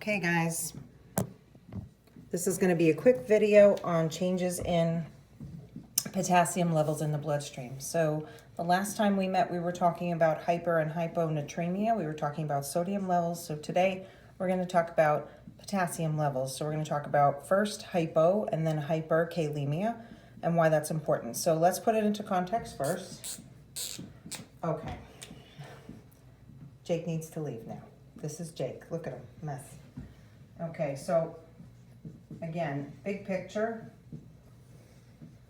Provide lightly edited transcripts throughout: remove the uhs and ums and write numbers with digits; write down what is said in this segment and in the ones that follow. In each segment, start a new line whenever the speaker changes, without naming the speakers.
Okay guys, this is going to be a quick video on changes in potassium levels in the bloodstream. So the last time we met, we were talking about hyper and hyponatremia. We were talking about sodium levels. So today we're going to talk about potassium levels. So we're going to talk about first hypo and then hyperkalemia and why that's important. So let's put it into context first. Okay. Jake needs to leave now. This is Jake. Look at him. Mess. Okay, so again, big picture.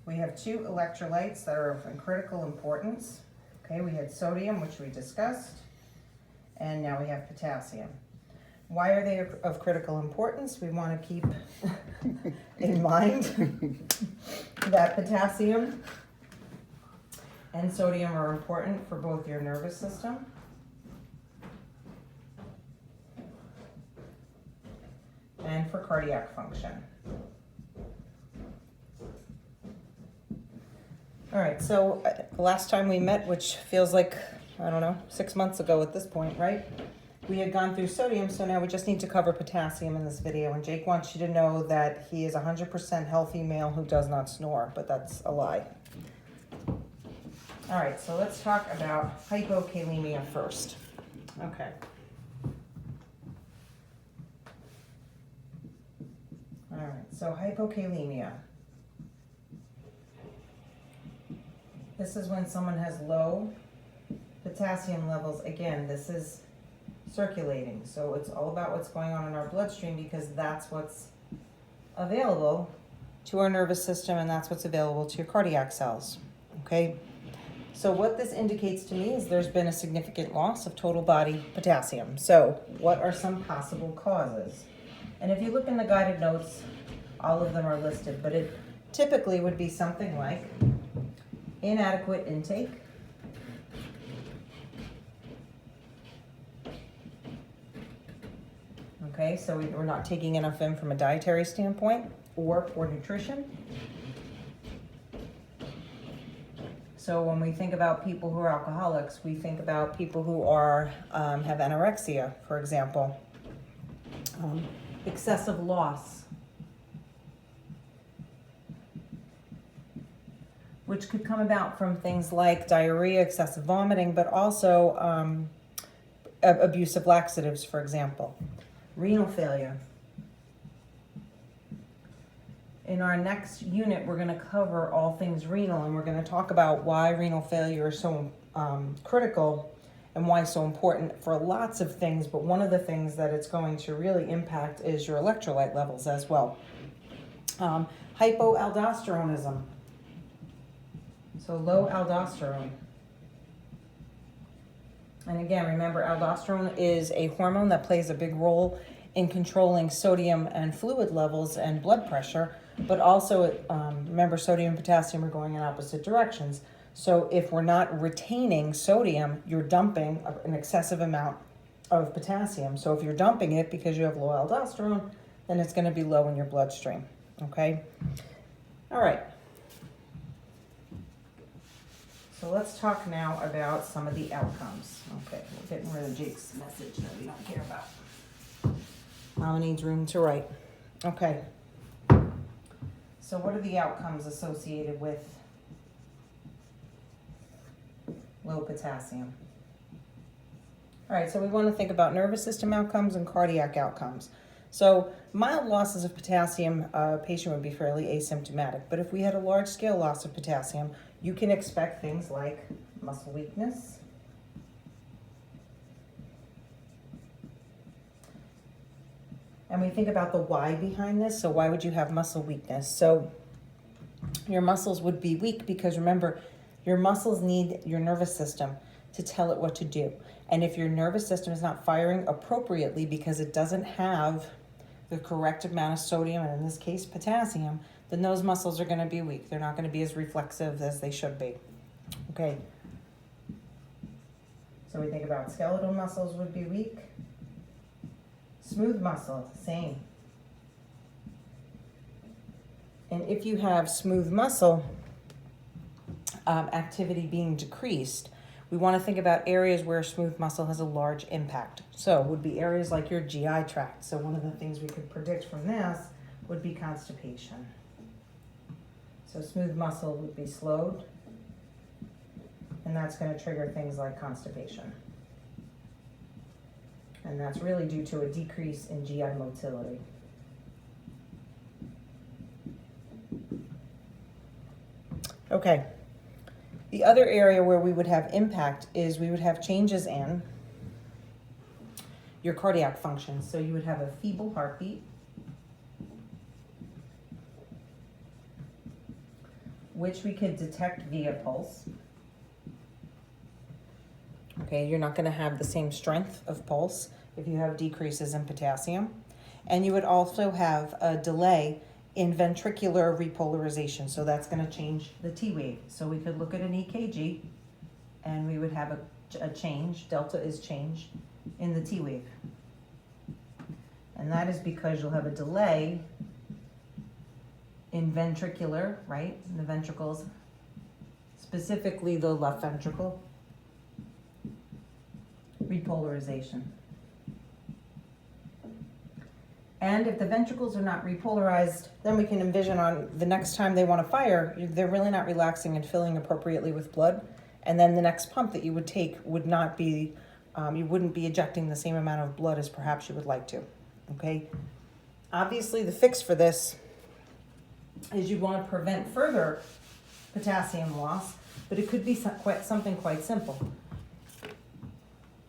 We have two electrolytes that are of critical importance. Okay, we had sodium, which we discussed, and now we have potassium. Why are they of critical importance? We want to keep in mind that potassium and sodium are important for both your nervous system and for cardiac function. All right, so last time we met, which feels like, I don't know, 6 months ago at this point, right? We had gone through sodium, so now we just need to cover potassium in this video. And Jake wants you to know that he is a 100% healthy male who does not snore, but that's a lie. All right, so let's talk about hypokalemia first. Okay. All right, so hypokalemia. This is when someone has low potassium levels. Again, this is circulating. So it's all about what's going on in our bloodstream because that's what's available to our nervous system and that's what's available to your cardiac cells, okay? So what this indicates to me is there's been a significant loss of total body potassium. So what are some possible causes? And if you look in the guided notes, all of them are listed, but it typically would be something like inadequate intake, okay, so we're not taking enough in from a dietary standpoint or for nutrition. So when we think about people who are alcoholics, we think about people who are have anorexia, for example, excessive loss, which could come about from things like diarrhea, excessive vomiting, but also abuse of laxatives, for example. Renal failure. In our next unit, we're going to cover all things renal, and we're going to talk about why renal failure is so critical and why it's so important for lots of things, but one of the things that it's going to really impact is your electrolyte levels as well. Hypoaldosteronism. So low aldosterone. And again, remember, aldosterone is a hormone that plays a big role in controlling sodium and fluid levels and blood pressure, but also, remember, sodium and potassium are going in opposite directions. So if we're not retaining sodium, you're dumping an excessive amount of potassium. So if you're dumping it because you have low aldosterone, then it's going to be low in your bloodstream, okay? All right. So let's talk now about some of the outcomes. Okay, we're getting rid of Jake's message that we don't care about. Mama needs room to write. Okay. So what are the outcomes associated with low potassium? All right, so we want to think about nervous system outcomes and cardiac outcomes. So mild losses of potassium, a patient would be fairly asymptomatic. But if we had a large-scale loss of potassium, you can expect things like muscle weakness, and we think about the why behind this. So why would you have muscle weakness? So your muscles would be weak because, remember, your muscles need your nervous system to tell it what to do. And if your nervous system is not firing appropriately because it doesn't have the correct amount of sodium, and in this case potassium, then those muscles are going to be weak. They're not going to be as reflexive as they should be. Okay. So we think about skeletal muscles would be weak. Smooth muscle, same. And if you have smooth muscle activity being decreased, we want to think about areas where smooth muscle has a large impact. So would be areas like your GI tract. So one of the things we could predict from this would be constipation. So smooth muscle would be slowed, and that's going to trigger things like constipation. And that's really due to a decrease in GI motility. Okay. The other area where we would have impact is we would have changes in your cardiac function. So you would have a feeble heartbeat, which we could detect via pulse. Okay, you're not going to have the same strength of pulse if you have decreases in potassium. And you would also have a delay in ventricular repolarization. So that's going to change the T wave. So we could look at an EKG and we would have a change, delta is change in the T wave. And that is because you'll have a delay in ventricular, right? In the ventricles, specifically the left ventricle, repolarization. And if the ventricles are not repolarized, then we can envision on the next time they want to fire, they're really not relaxing and filling appropriately with blood. And then the next pump that you would take would not be, you wouldn't be ejecting the same amount of blood as perhaps you would like to, okay? Obviously the fix for this is you want to prevent further potassium loss, but it could be something quite simple.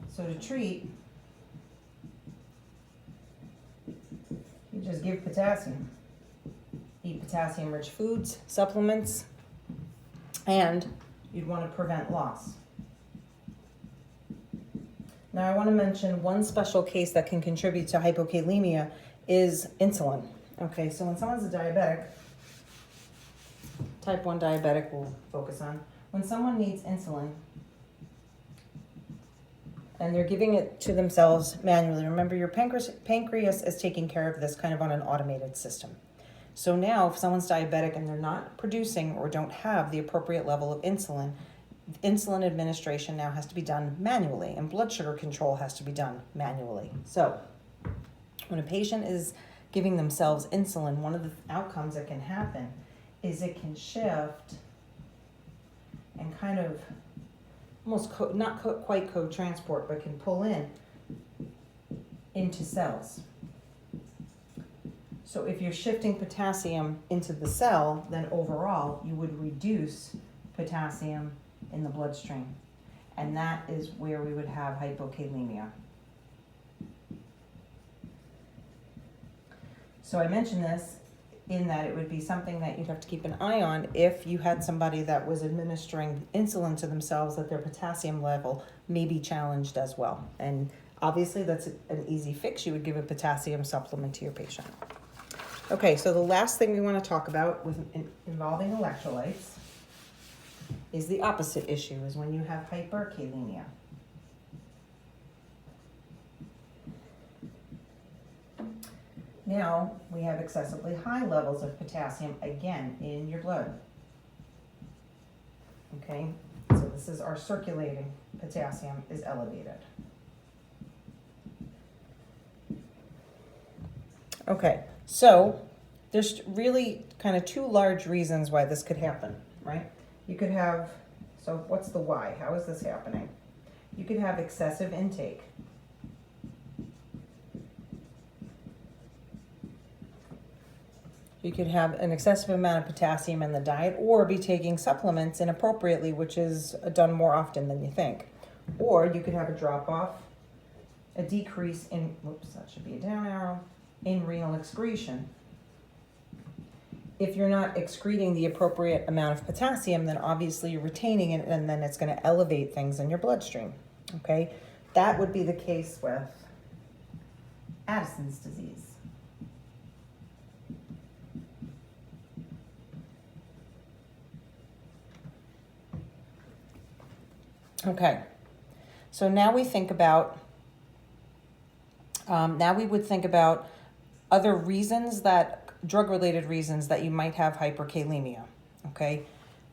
So to treat, you just give potassium. Eat potassium-rich foods, supplements, and you'd want to prevent loss. Now I want to mention one special case that can contribute to hypokalemia is insulin. Okay, so when someone's a diabetic, type 1 diabetic we'll focus on, when someone needs insulin, and they're giving it to themselves manually. Remember, your pancreas is taking care of this kind of on an automated system. So now if someone's diabetic and they're not producing or don't have the appropriate level of insulin, insulin administration now has to be done manually, and blood sugar control has to be done manually. So when a patient is giving themselves insulin, one of the outcomes that can happen is it can shift and kind of almost not quite co-transport, but can pull into cells. So if you're shifting potassium into the cell, then overall you would reduce potassium in the bloodstream. And that is where we would have hypokalemia. So I mentioned this in that it would be something that you'd have to keep an eye on if you had somebody that was administering insulin to themselves, that their potassium level may be challenged as well. And obviously that's an easy fix. You would give a potassium supplement to your patient. Okay, so the last thing we want to talk about involving electrolytes is the opposite issue, is when you have hyperkalemia. Now we have excessively high levels of potassium again in your blood. Okay, so this is our circulating potassium is elevated. Okay, so there's really kind of two large reasons why this could happen, right? You could have, so what's the why? How is this happening? You could have excessive intake. You could have an excessive amount of potassium in the diet, or be taking supplements inappropriately, which is done more often than you think. Or you could have a drop-off, a decrease in, whoops, that should be a down arrow, in renal excretion. If you're not excreting the appropriate amount of potassium, then obviously you're retaining it, and then it's going to elevate things in your bloodstream. Okay, that would be the case with Addison's disease. Okay, so now we think about, we would think about other reasons drug-related reasons that you might have hyperkalemia, okay?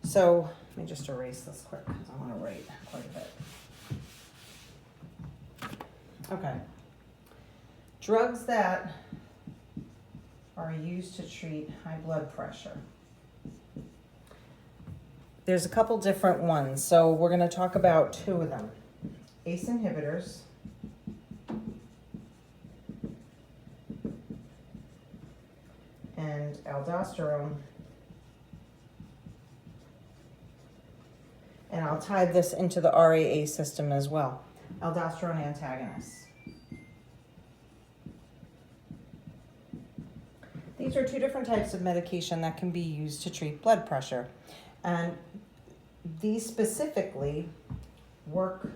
So Let me just erase this quick because I want to write quite a bit. Okay. Drugs that are used to treat high blood pressure. There's a couple different ones, so we're going to talk about two of them. ACE inhibitors and aldosterone. And I'll tie this into the RAA system as well. Aldosterone antagonists. These are two different types of medication that can be used to treat blood pressure. And these specifically work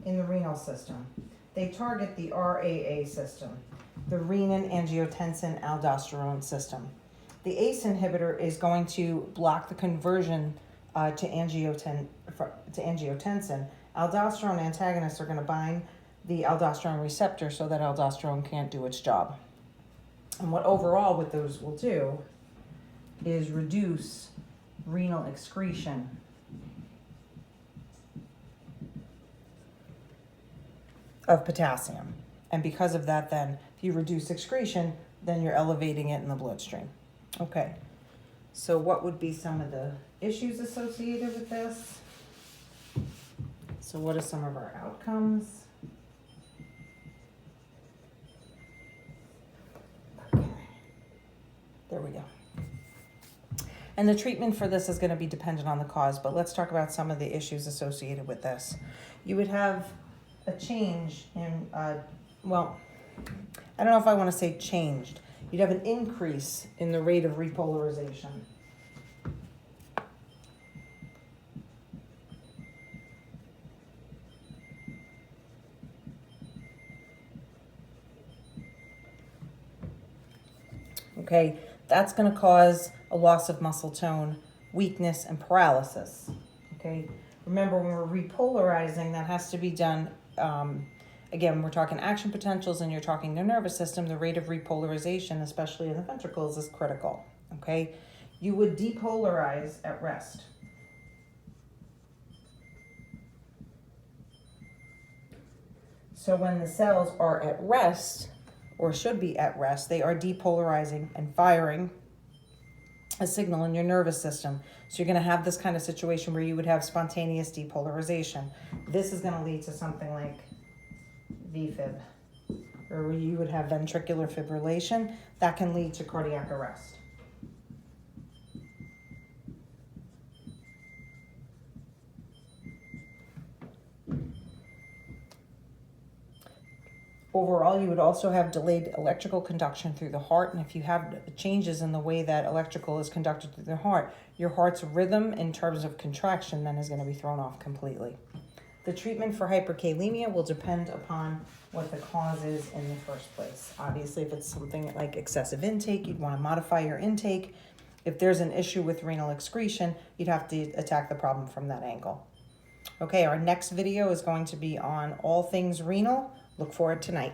in the renal system. They target the RAA system, the renin-angiotensin-aldosterone system. The ACE inhibitor is going to block the conversion to angiotensin. Aldosterone antagonists are going to bind the aldosterone receptor so that aldosterone can't do its job. And what overall what those will do is reduce renal excretion. Of potassium. And because of that, then, if you reduce excretion, then you're elevating it in the bloodstream. Okay, so what would be some of the issues associated with this? So what are some of our outcomes? Okay, there we go. And the treatment for this is going to be dependent on the cause, but let's talk about some of the issues associated with this. You would have a change in, well, I don't know if I want to say changed. You'd have an increase in the rate of repolarization. Okay, that's going to cause a loss of muscle tone, weakness, and paralysis. Okay, remember when we're repolarizing, that has to be done. Again, we're talking action potentials and you're talking the nervous system, the rate of repolarization, especially in the ventricles, is critical, okay? You would depolarize at rest. So when the cells are at rest, or should be at rest, they are depolarizing and firing a signal in your nervous system. So you're going to have this kind of situation where you would have spontaneous depolarization. This is going to lead to something like VFib, or where you would have ventricular fibrillation. That can lead to cardiac arrest. Overall, you would also have delayed electrical conduction through the heart. And if you have changes in the way that electrical is conducted through the heart, your heart's rhythm in terms of contraction then is going to be thrown off completely. The treatment for hyperkalemia will depend upon what the cause is in the first place. Obviously, if it's something like excessive intake, you'd want to modify your intake. If there's an issue with renal excretion, you'd have to attack the problem from that angle. Okay, our next video is going to be on all things renal. Look for it tonight.